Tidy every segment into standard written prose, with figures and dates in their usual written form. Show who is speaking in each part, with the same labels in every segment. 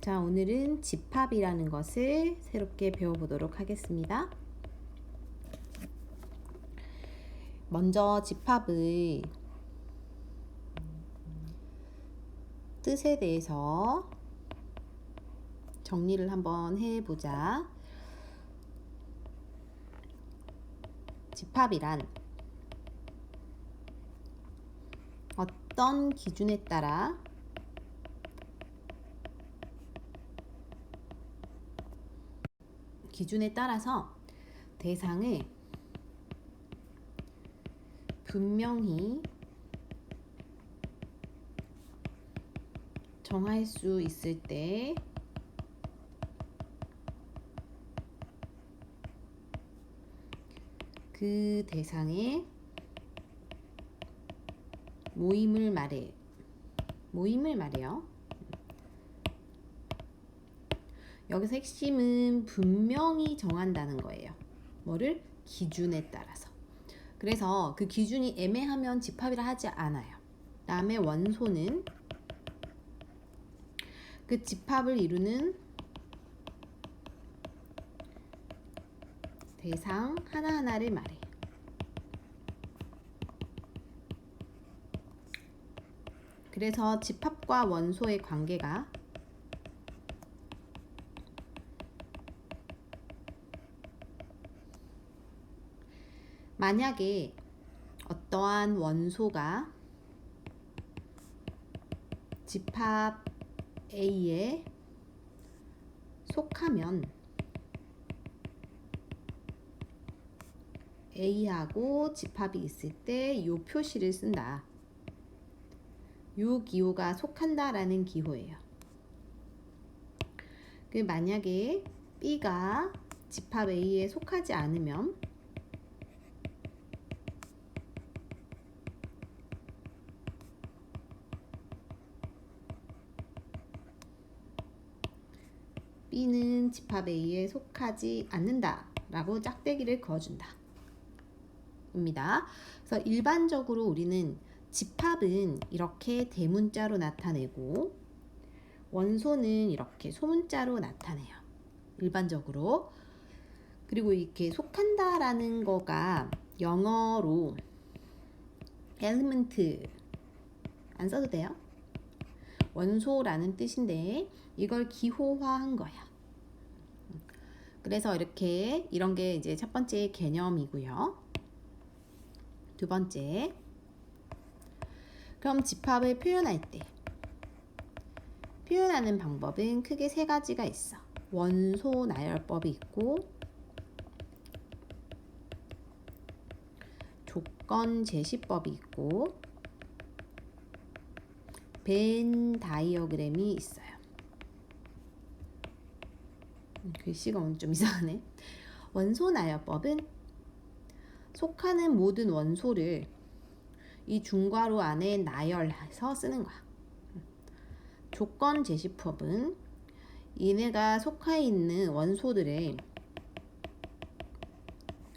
Speaker 1: 자, 오늘은 집합이라는 것을 새롭게 배워보도록 하겠습니다. 먼저 집합의 뜻에 대해서 정리를 한번 해보자. 집합이란 어떤 기준에 따라 기준에 따라서 대상을 분명히 정할 수 있을 때 그 대상의 모임을 말해요. 여기서 핵심은 분명히 정한다는 거예요. 뭐를? 기준에 따라서. 그래서 그 기준이 애매하면 집합이라 하지 않아요. 다음에 원소는 그 집합을 이루는 대상 하나하나를 말해. 그래서 집합과 원소의 관계가 만약에 어떠한 원소가 집합 A에 속하면 A하고 집합이 있을 때 이 표시를 쓴다. 이 기호가 속한다라는 기호예요. 만약에 B가 집합 A에 속하지 않으면 B는 집합 A에 속하지 않는다 라고 짝대기를 그어준다 입니다. 그래서 일반적으로 우리는 집합은 이렇게 대문자로 나타내고 원소는 이렇게 소문자로 나타내요. 일반적으로. 그리고 이렇게 속한다 라는 거가 영어로 element 안 써도 돼요. 원소라는 뜻인데 이걸 기호화한 거야. 그래서 이렇게 이런 게 이제 첫 번째 개념이고요. 두 번째, 그럼 집합을 표현할 때 표현하는 방법은 크게 세 가지가 있어. 원소 나열법이 있고 조건 제시법이 있고 벤 다이어그램이 있어요. 글씨가 오늘 좀 이상하네. 원소 나열법은 속하는 모든 원소를 이 중괄호 안에 나열해서 쓰는 거야. 조건 제시법은 얘네가 속해 있는 원소들의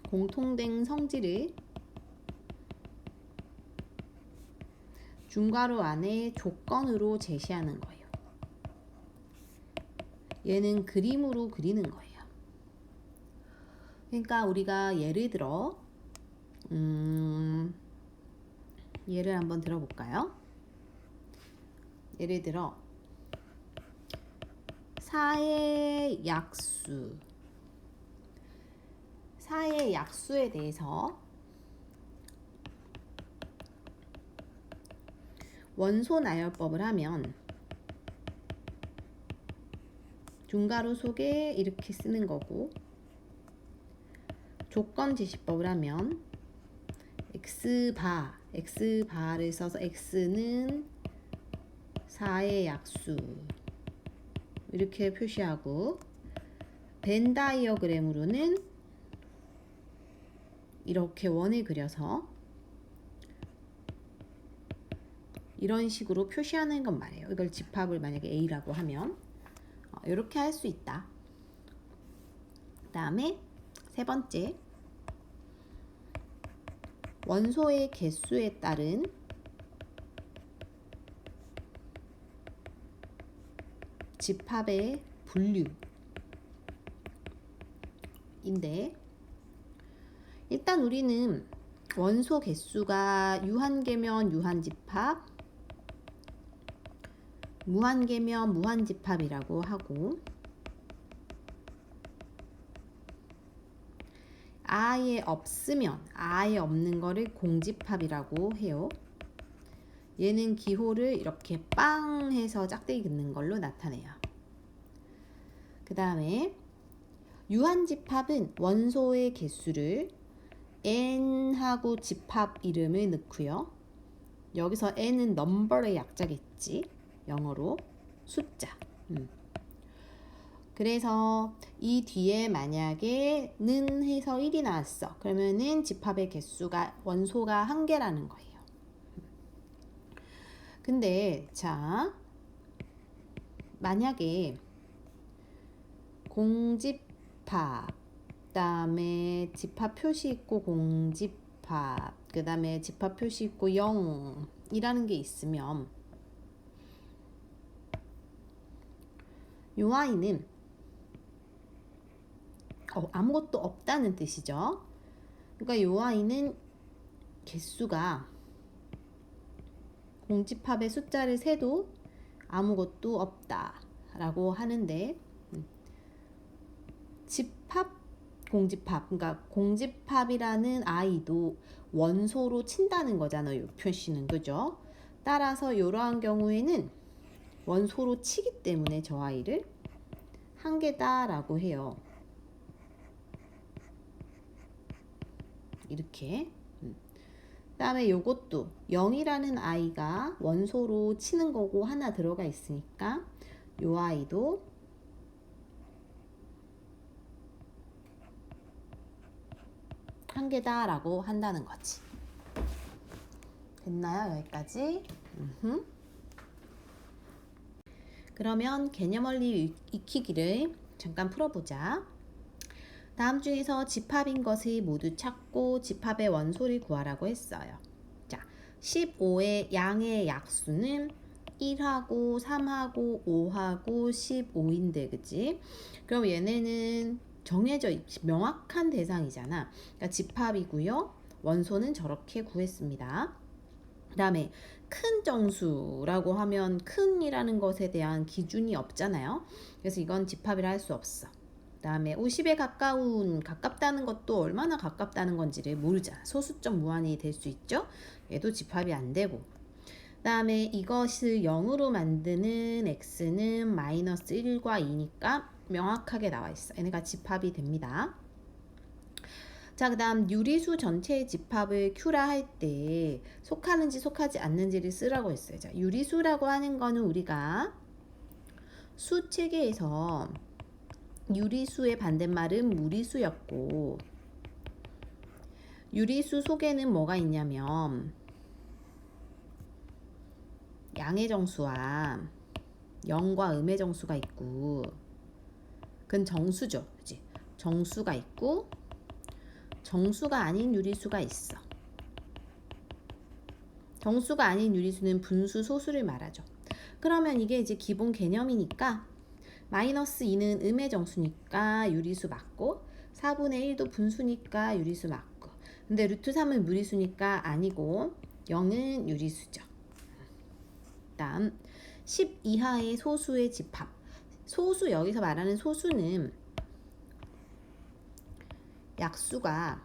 Speaker 1: 공통된 성질을 중괄호 안에 조건으로 제시하는 거예요. 얘는 그림으로 그리는 거예요. 그러니까 우리가 예를 들어 예를 한번 들어볼까요? 예를 들어 4의 약수에 대해서 원소 나열법을 하면 중괄호 속에 이렇게 쓰는 거고 조건 제시법을 하면 x바를 써서 x는 4의 약수 이렇게 표시하고 벤 다이어그램으로는 이렇게 원을 그려서 이런 식으로 표시하는 건 말이에요. 이걸 집합을 만약에 A라고 하면 이렇게 할 수 있다. 그 다음에 세 번째, 원소의 개수에 따른 집합의 분류인데, 일단 우리는 원소 개수가 유한계면 유한집합, 무한계면 무한집합이라고 하고, 아예 없으면 아예 없는 거를 공집합이라고 해요. 얘는 기호를 이렇게 빵 해서 짝대기 긋는 걸로 나타내요. 그 다음에 유한집합은 원소의 개수를 n하고 집합 이름을 넣고요. 여기서 n은 넘버의 약자겠지. 영어로 숫자. 그래서 이 뒤에 만약에 는 해서 1이 나왔어. 그러면은 집합의 개수가 원소가 1개라는 거예요. 근데 자, 만약에 공집합, 그다음에 집합 표시 있고 공집합, 그다음에 집합 표시 있고 0이라는 게 있으면 요 아이는 아무것도 없다는 뜻이죠. 그러니까 요 아이는 개수가 공집합의 숫자를 세도 아무것도 없다라고 하는데, 집합, 공집합, 그러니까 공집합이라는 아이도 원소로 친다는 거잖아요. 요 표시는, 그죠? 따라서 이러한 경우에는 원소로 치기 때문에 저 아이를 1개다라고 해요. 이렇게. 그 다음에 요것도 0이라는 아이가 원소로 치는 거고 하나 들어가 있으니까 요 아이도 한 개다라고 한다는 거지. 됐나요? 여기까지? 그러면 개념 원리 익히기를 잠깐 풀어보자. 다음 중에서 집합인 것을 모두 찾고 집합의 원소를 구하라고 했어요. 자, 15의 양의 약수는 1하고 3하고 5하고 15인데, 그치? 그럼 얘네는 정해져 있지, 명확한 대상이잖아. 그러니까 집합이고요. 원소는 저렇게 구했습니다. 그 다음에 큰 정수라고 하면 큰이라는 것에 대한 기준이 없잖아요. 그래서 이건 집합이라 할 수 없어. 그 다음에 50에 가깝다는 것도 얼마나 가깝다는 건지를 모르잖아. 소수점 무한이 될 수 있죠. 얘도 집합이 안 되고, 그 다음에 이것을 0으로 만드는 x는 마이너스 1과 2니까 명확하게 나와 있어. 얘네가 집합이 됩니다. 자, 그 다음 유리수 전체의 집합을 Q라 할 때 속하는지 속하지 않는지를 쓰라고 했어요. 자, 유리수라고 하는 거는 우리가 수 체계에서 유리수의 반대말은 무리수였고, 유리수 속에는 뭐가 있냐면 양의 정수와 영과 음의 정수가 있고, 그건 정수죠. 그치? 정수가 있고 정수가 아닌 유리수가 있어. 정수가 아닌 유리수는 분수, 소수를 말하죠. 그러면 이게 이제 기본 개념이니까 마이너스 2는 음의 정수니까 유리수 맞고, 4분의 1도 분수니까 유리수 맞고, 근데 루트 3은 무리수니까 아니고 0은 유리수죠. 다음 10 이하의 소수의 집합. 소수, 여기서 말하는 소수는 약수가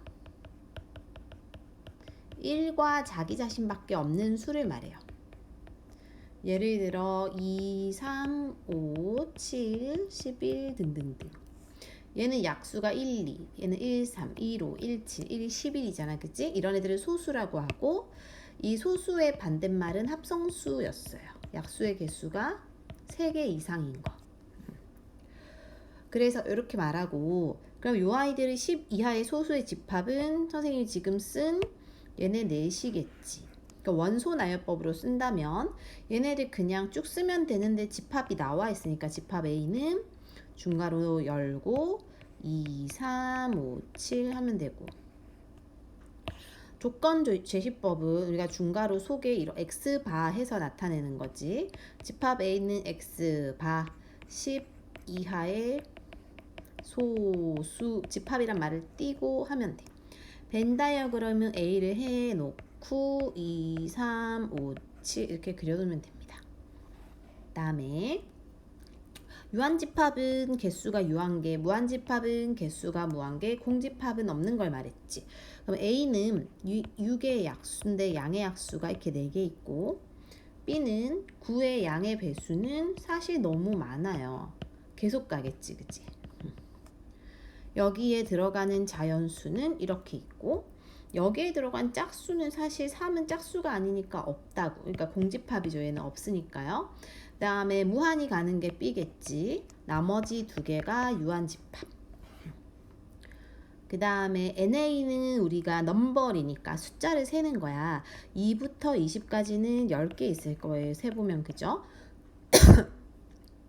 Speaker 1: 1과 자기 자신밖에 없는 수를 말해요. 예를 들어 2, 3, 5, 7, 11 등등등. 얘는 약수가 1, 2, 얘는 1, 3, 1, 5, 1, 7, 1, 11이잖아. 그치? 이런 애들을 소수라고 하고, 이 소수의 반대말은 합성수였어요. 약수의 개수가 3개 이상인 거. 그래서 이렇게 말하고, 그럼 요 아이들의 10 이하의 소수의 집합은 선생님이 지금 쓴 얘네 넷이겠지. 그러니까 원소 나열법으로 쓴다면 얘네들 그냥 쭉 쓰면 되는데 집합이 나와 있으니까 집합 A는 중괄호 열고 2, 3, 5, 7 하면 되고, 조건 제시법은 우리가 중괄호 속에 이런 X바 해서 나타내는 거지. 집합 A는 X바, 10 이하의 소수 집합이란 말을 띄고 하면 돼. 벤 다이어그램은 A를 해놓고 2, 3, 5, 7 이렇게 그려두면 됩니다. 다음에 유한집합은 개수가 유한계, 무한집합은 개수가 무한계, 공집합은 없는 걸 말했지. 그럼 A는 6의 약수인데 양의 약수가 이렇게 4개 있고, B는 9의 양의 배수는 사실 너무 많아요. 계속 가겠지, 그치? 여기에 들어가는 자연수는 이렇게 있고, 여기에 들어간 짝수는 사실 3은 짝수가 아니니까 없다고. 그러니까 공집합이죠. 얘는 없으니까요. 그 다음에 무한히 가는 게 B겠지. 나머지 2개가 유한집합. 그 다음에 NA는 우리가 넘버리니까 숫자를 세는 거야. 2부터 20까지는 10개 있을 거예요. 세보면, 그죠?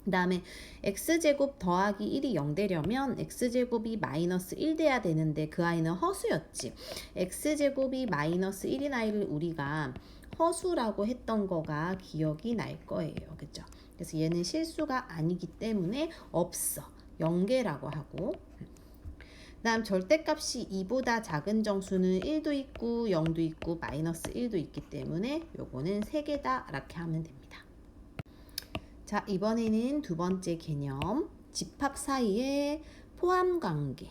Speaker 1: 그 다음에 x제곱 더하기 1이 0 되려면 x제곱이 마이너스 1 돼야 되는데 그 아이는 허수였지. x제곱이 마이너스 1인 아이를 우리가 허수라고 했던 거가 기억이 날 거예요. 그죠? 그래서 얘는 실수가 아니기 때문에 없어. 0개라고 하고. 그 다음 절대값이 2보다 작은 정수는 1도 있고 0도 있고 마이너스 1도 있기 때문에 요거는 3개다 이렇게 하면 됩니다. 자, 이번에는 두 번째 개념, 집합 사이의 포함관계.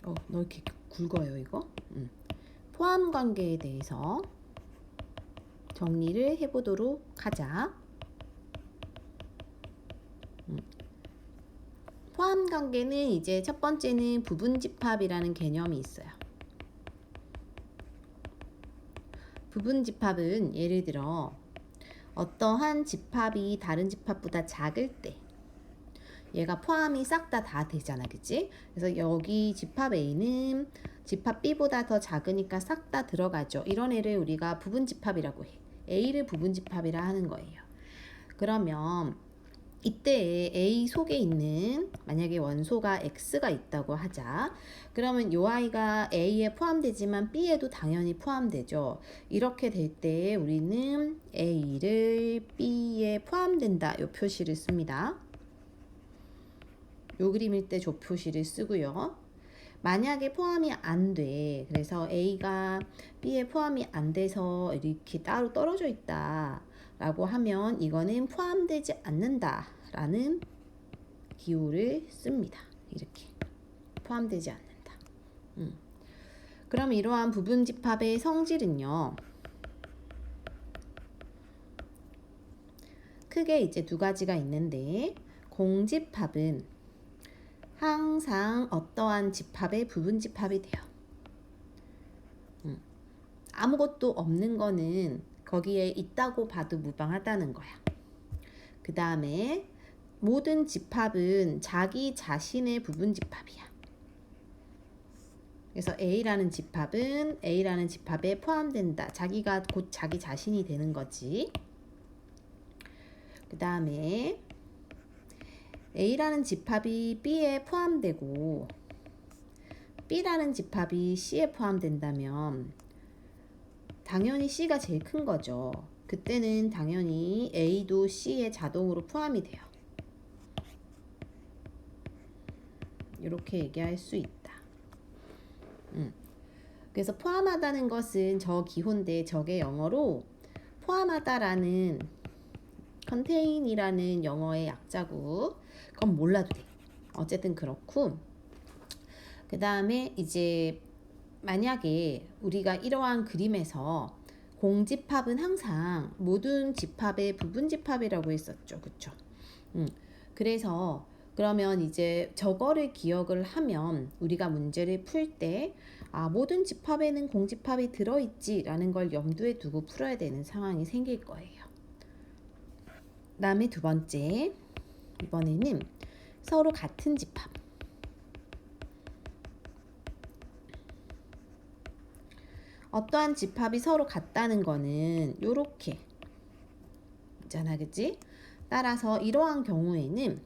Speaker 1: 너 이렇게 굵어요, 이거? 포함관계에 대해서 정리를 해보도록 하자. 포함관계는 이제 첫 번째는 부분집합이라는 개념이 있어요. 부분집합은 예를 들어 어떠한 집합이 다른 집합보다 작을 때 얘가 포함이 싹 다 되잖아, 그치? 그래서 여기 집합 A는 집합 B보다 더 작으니까 싹 다 들어가죠. 이런 애를 우리가 부분집합이라고 해. A를 부분집합이라 하는 거예요. 그러면 이때 A 속에 있는 만약에 원소가 X가 있다고 하자. 그러면 요 아이가 A에 포함되지만 B에도 당연히 포함되죠. 이렇게 될 때 우리는 A를 B에 포함된다. 요 표시를 씁니다. 요 그림일 때 조 표시를 쓰고요. 만약에 포함이 안 돼. 그래서 A가 B에 포함이 안 돼서 이렇게 따로 떨어져 있다. 라고 하면 이거는 포함되지 않는다 라는 기호를 씁니다. 이렇게 포함되지 않는다. 그럼 이러한 부분집합의 성질은요, 크게 이제 두 가지가 있는데, 공집합은 항상 어떠한 집합의 부분집합이 돼요. 아무것도 없는 거는 거기에 있다고 봐도 무방하다는 거야. 그 다음에 모든 집합은 자기 자신의 부분집합이야. 그래서 A라는 집합은 A라는 집합에 포함된다. 자기가 곧 자기 자신이 되는 거지. 그 다음에 A라는 집합이 B에 포함되고 B라는 집합이 C에 포함된다면 당연히 C가 제일 큰 거죠. 그때는 당연히 A도 C에 자동으로 포함이 돼요. 이렇게 얘기할 수 있다. 그래서 포함하다는 것은 저 기호인데 저게 영어로 포함하다라는 contain이라는 영어의 약자고 그건 몰라도 돼. 어쨌든 그렇고 그 다음에 이제 만약에 우리가 이러한 그림에서 공집합은 항상 모든 집합의 부분집합이라고 했었죠. 그쵸? 그래서 그러면 이제 저거를 기억을 하면 우리가 문제를 풀 때 모든 집합에는 공집합이 들어있지 라는 걸 염두에 두고 풀어야 되는 상황이 생길 거예요. 그 다음에 두 번째, 이번에는 서로 같은 집합. 어떠한 집합이 서로 같다는 거는 요렇게 있잖아, 그치? 따라서 이러한 경우에는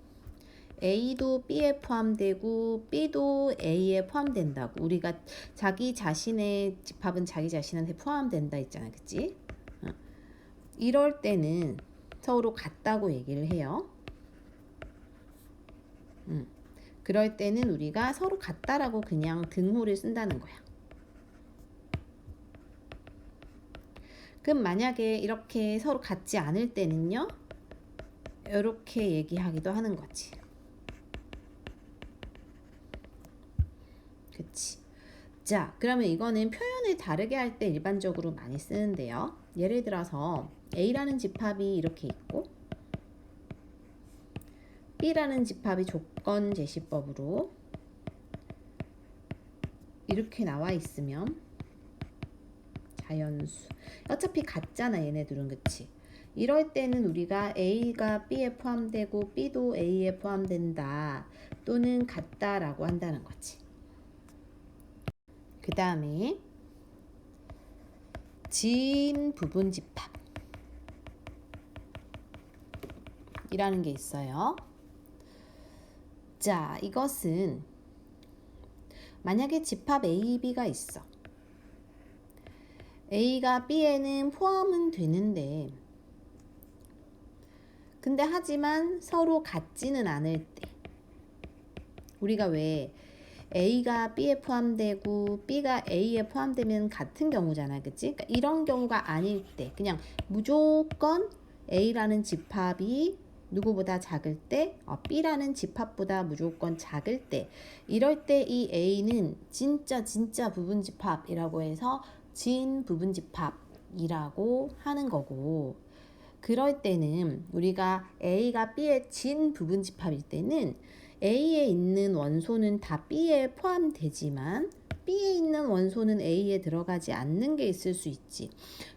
Speaker 1: A도 B에 포함되고 B도 A에 포함된다고. 우리가 자기 자신의 집합은 자기 자신한테 포함된다 있잖아, 그치? 이럴 때는 서로 같다고 얘기를 해요. 그럴 때는 우리가 서로 같다라고 그냥 등호를 쓴다는 거야. 그럼 만약에 이렇게 서로 같지 않을 때는요, 이렇게 얘기하기도 하는 거지. 그치? 자, 그러면 이거는 표현을 다르게 할 때 일반적으로 많이 쓰는데요. 예를 들어서 A라는 집합이 이렇게 있고 B라는 집합이 조건 제시법으로 이렇게 나와 있으면 자연수. 어차피 같잖아, 얘네들은. 그치? 이럴 때는 우리가 A가 B에 포함되고 B도 A에 포함된다 또는 같다라고 한다는 거지. 그 다음에 진 부분집합 이라는 게 있어요. 자, 이것은 만약에 집합 A, B가 있어. A가 B에는 포함은 되는데 근데 하지만 서로 같지는 않을 때 우리가 왜 A가 B에 포함되고 B가 A에 포함되면 같은 경우잖아, 그치? 그러니까 이런 경우가 아닐 때 그냥 무조건 A라는 집합이 누구보다 작을 때 B라는 집합보다 무조건 작을 때 이럴 때 이 A는 진짜 부분집합이라고 해서 진 부분집합이라고 하는 거고 그럴 때는 우리가 A가 B의 진 부분집합일 때는 A에 있는 원소는 다 B에 포함되지만 B에 있는 원소는 A에 들어가지 않는 게 있을 수 있지.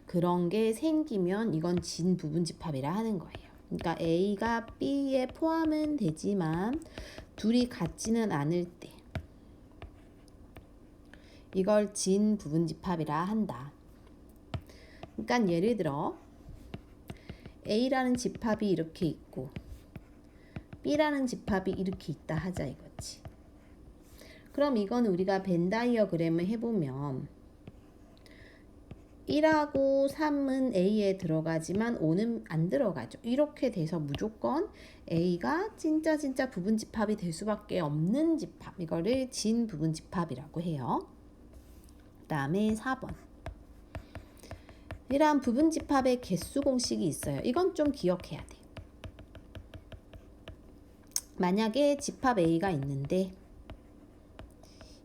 Speaker 1: 그런 게 생기면 이건 진 부분집합이라 하는 거예요. 그러니까 A가 B에 포함은 되지만 둘이 같지는 않을 때 이걸 진 부분집합이라 한다. 그러니까 예를 들어 A라는 집합이 이렇게 있고 B라는 집합이 이렇게 있다 하자 이거지. 그럼 이건 우리가 벤 다이어그램을 해보면 1하고 3은 A에 들어가지만 5는 안 들어가죠. 이렇게 돼서 무조건 A가 진짜 부분집합이 될 수밖에 없는 집합. 이거를 진 부분집합이라고 해요. 그 다음에 4번. 이러한 부분집합의 개수 공식이 있어요. 이건 좀 기억해야 돼. 만약에 집합 A가 있는데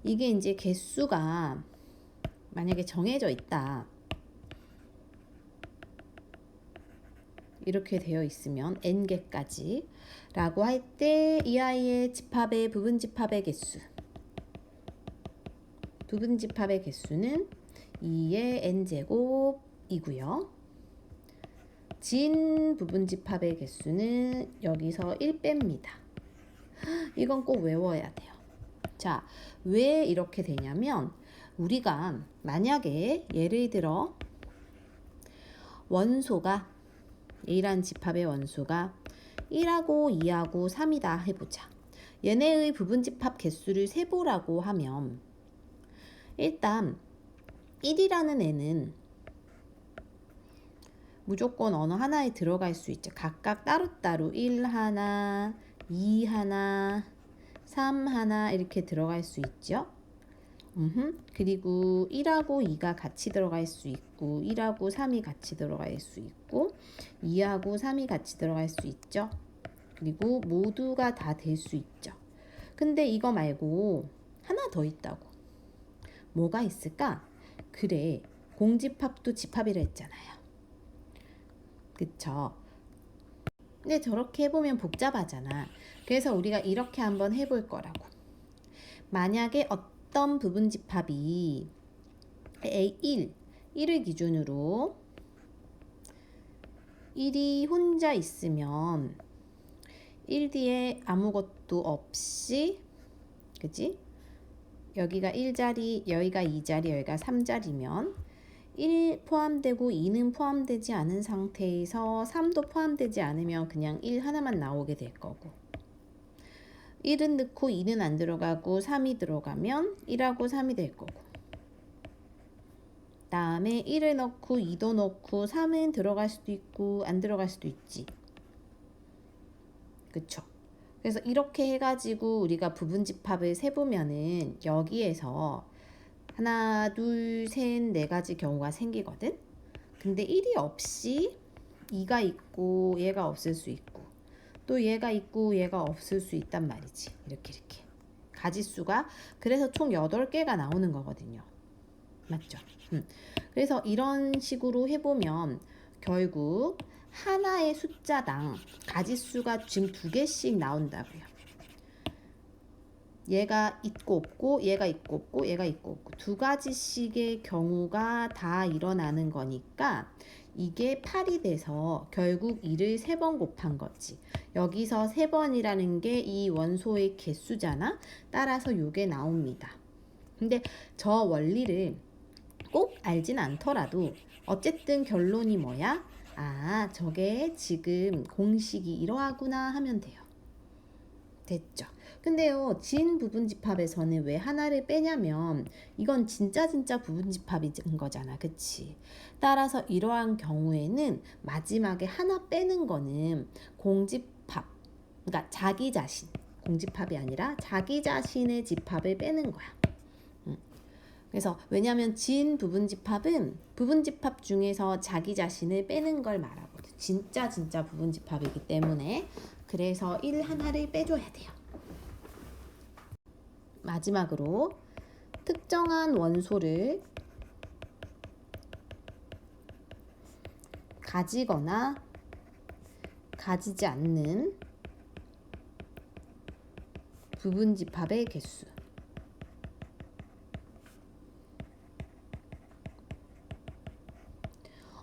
Speaker 1: 이게 이제 개수가 만약에 정해져 있다. 이렇게 되어 있으면 n개까지 라고 할 때 이 아이의 집합의 부분집합의 개수는 2의 n제곱이고요. 진 부분집합의 개수는 여기서 1 뺍니다. 이건 꼭 외워야 돼요. 자, 왜 이렇게 되냐면 우리가 만약에 예를 들어 원소가 A라는 집합의 원소가 1하고 2하고 3이다 해보자. 얘네의 부분집합 개수를 세보라고 하면 일단 1이라는 애는 무조건 어느 하나에 들어갈 수 있죠. 각각 따로따로 1 하나, 2 하나, 3 하나 이렇게 들어갈 수 있죠. 그리고 1하고 2가 같이 들어갈 수 있고 1하고 3이 같이 들어갈 수 있고 2하고 3이 같이 들어갈 수 있죠. 그리고 모두가 다 될 수 있죠. 근데 이거 말고 하나 더 있다고. 뭐가 있을까? 그래, 공집합도 집합이라 했잖아요. 그쵸? 근데 저렇게 해보면 복잡하잖아. 그래서 우리가 이렇게 한번 해볼 거라고. 만약에 어떤 부분집합이 A1을 기준으로 1이 혼자 있으면 1 뒤에 아무것도 없이 그치? 여기가 1자리, 여기가 2자리, 여기가 3자리면 1 포함되고 2는 포함되지 않은 상태에서 3도 포함되지 않으면 그냥 1 하나만 나오게 될 거고 1은 넣고 2는 안 들어가고 3이 들어가면 1하고 3이 될 거고 다음에 1을 넣고 2도 넣고 3은 들어갈 수도 있고 안 들어갈 수도 있지. 그쵸? 그래서 이렇게 해가지고 우리가 부분집합을 세보면은 여기에서 하나, 둘, 셋, 네 가지 경우가 생기거든? 근데 1이 없이 2가 있고 얘가 없을 수 있고 또 얘가 있고 얘가 없을 수 있단 말이지. 이렇게 가지수가 그래서 총 8개가 나오는 거거든요. 맞죠? 그래서 이런 식으로 해보면 결국 하나의 숫자당 가지수가 지금 2개씩 나온다고요. 얘가 있고 없고 얘가 있고 없고 얘가 있고 없고 2가지씩의 경우가 다 일어나는 거니까 이게 8이 돼서 결국 2를 3번 곱한 거지. 여기서 3번이라는 게 이 원소의 개수잖아. 따라서 요게 나옵니다. 근데 저 원리를 꼭 알진 않더라도 어쨌든 결론이 뭐야? 아, 저게 지금 공식이 이러하구나 하면 돼요. 됐죠? 근데요, 진 부분집합에서는 왜 하나를 빼냐면 이건 진짜 부분집합인 거잖아. 그치? 따라서 이러한 경우에는 마지막에 하나 빼는 거는 공집합, 그러니까 자기 자신, 공집합이 아니라 자기 자신의 집합을 빼는 거야. 그래서 왜냐하면 진 부분집합은 부분집합 중에서 자기 자신을 빼는 걸 말하거든. 진짜 부분집합이기 때문에 그래서 1 하나를 빼줘야 돼요. 마지막으로 특정한 원소를 가지거나 가지지 않는 부분집합의 개수.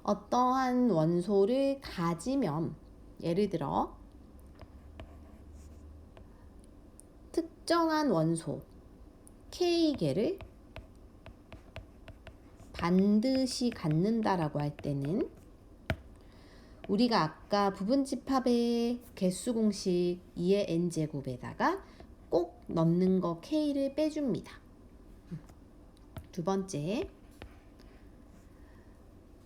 Speaker 1: 어떠한 원소를 가지면 예를 들어 특정한 원소 K개를 반드시 갖는다라고 할 때는 우리가 아까 부분집합의 개수 공식 2의 n제곱에다가 꼭 넣는 거 K를 빼줍니다. 두 번째,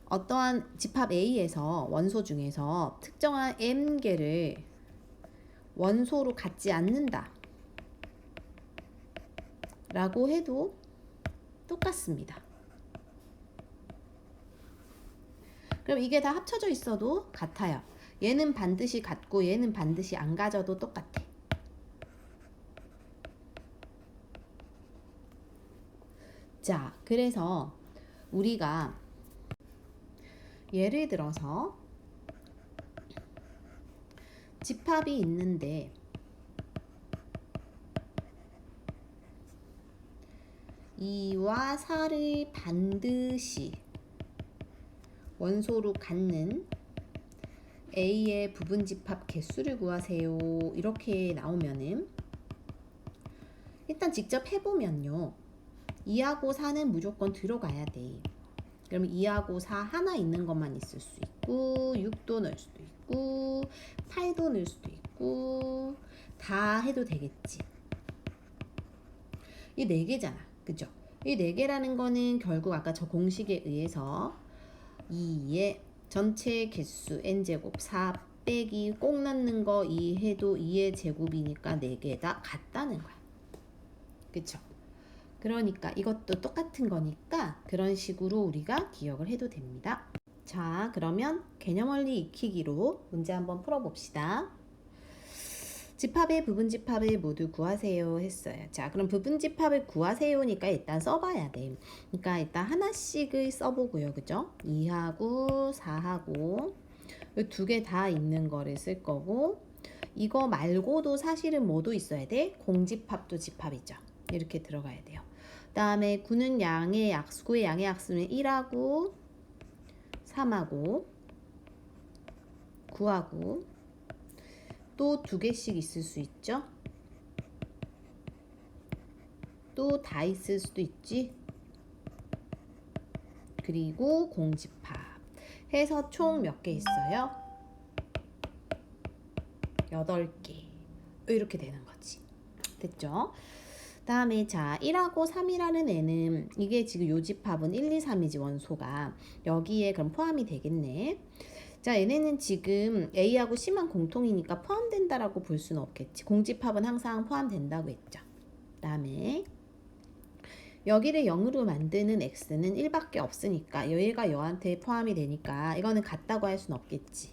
Speaker 1: 어떠한 집합 A에서 원소 중에서 특정한 m개를 원소로 갖지 않는다 라고 해도 똑같습니다. 그럼 이게 다 합쳐져 있어도 같아요. 얘는 반드시 같고 얘는 반드시 안 가져도 똑같아. 자, 그래서 우리가 예를 들어서 집합이 있는데 2와 4를 반드시 원소로 갖는 A의 부분집합 개수를 구하세요. 이렇게 나오면은 일단 직접 해보면요. 2하고 4는 무조건 들어가야 돼. 그러면 2하고 4 하나 있는 것만 있을 수 있고 6도 넣을 수도 있고 8도 넣을 수도 있고 다 해도 되겠지. 이 4개잖아. 그죠? 이 4개라는 거는 결국 아까 저 공식에 의해서 2의 전체 개수 n제곱 4 빼기 꼭 넣는 거 2 해도 2의 제곱이니까 4개 다 같다는 거야. 그쵸? 그러니까 이것도 똑같은 거니까 그런 식으로 우리가 기억을 해도 됩니다. 자, 그러면 개념원리 익히기로 문제 한번 풀어봅시다. 집합의 부분집합을 모두 구하세요 했어요. 자, 그럼 부분집합을 구하세요니까 일단 써봐야 돼. 그러니까 일단 하나씩을 써보고요. 그죠? 2하고 4하고 이 2개 다 있는 거를 쓸 거고 이거 말고도 사실은 뭐도 있어야 돼? 공집합도 집합이죠. 이렇게 들어가야 돼요. 그 다음에 9는 양의 약수, 9의 양의 약수는 1하고 3하고 9하고 또 2개씩 있을 수 있죠. 또 다 있을 수도 있지. 그리고 공집합 해서 총 몇 개 있어요? 8개. 이렇게 되는 거지. 됐죠? 다음에 자 1하고 3이라는 애는 이게 지금 요 집합은 1, 2, 3이지 원소가 여기에 그럼 포함이 되겠네. 자, 얘네는 지금 A하고 C만 공통이니까 포함된다라고 볼 수는 없겠지. 공집합은 항상 포함된다고 했죠. 그다음에 여기를 0으로 만드는 x는 1밖에 없으니까 얘가 여한테 포함이 되니까 이거는 같다고 할 수는 없겠지.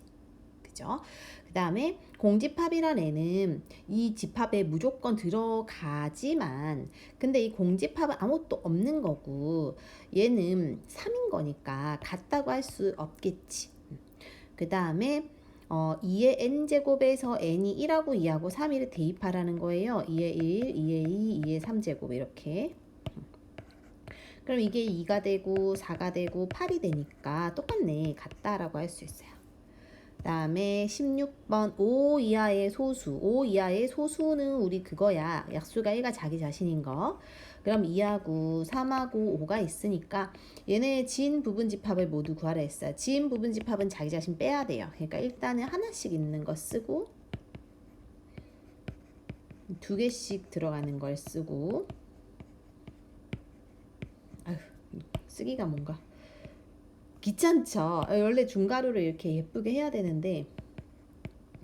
Speaker 1: 그죠? 그 다음에 공집합이란 애는 이 집합에 무조건 들어가지만 근데 이 공집합은 아무것도 없는 거고 얘는 3인 거니까 같다고 할 수 없겠지. 그 다음에 2의 n제곱에서 n이 1하고 2하고 3, 1을 대입하라는 거예요. 2의 1, 2의 2, 2의 3제곱 이렇게. 그럼 이게 2가 되고 4가 되고 8이 되니까 똑같네. 같다라고 할 수 있어요. 그 다음에 16번 5 이하의 소수. 5 이하의 소수는 우리 그거야. 약수가 1가 자기 자신인 거. 그럼 2하고 3하고 5가 있으니까 얘네 지인 부분집합을 모두 구하라 했어요. 지인 부분집합은 자기 자신 빼야 돼요. 그러니까 일단은 하나씩 있는 거 쓰고 2개씩 들어가는 걸 쓰고 아휴, 쓰기가 뭔가 귀찮죠. 원래 중괄호를 이렇게 예쁘게 해야 되는데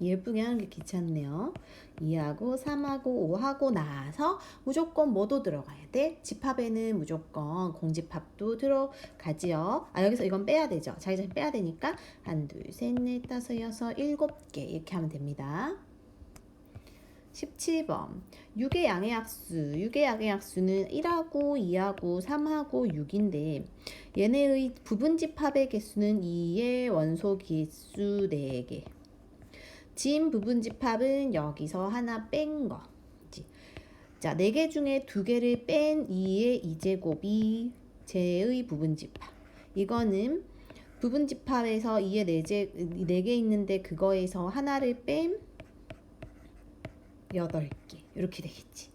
Speaker 1: 예쁘게 하는 게 귀찮네요. 2하고 3하고 5하고 나서 무조건 뭐도 들어가야 돼? 집합에는 무조건 공집합도 들어가지요. 여기서 이건 빼야 되죠. 자기 자신 빼야 되니까 1, 2, 3, 4, 5, 6, 7개 이렇게 하면 됩니다. 17번 6의 양의 약수. 6의 양의 약수는 1하고 2하고 3하고 6인데 얘네의 부분집합의 개수는 2의 원소 개수 4개. 지인 부분집합은 여기서 하나 뺀 거. 자, 4개 중에 2개를 뺀 2의 2제곱이 쟤의 부분집합. 이거는 부분집합에서 2의 4개 있는데 그거에서 하나를 뺀 8개 이렇게 되겠지.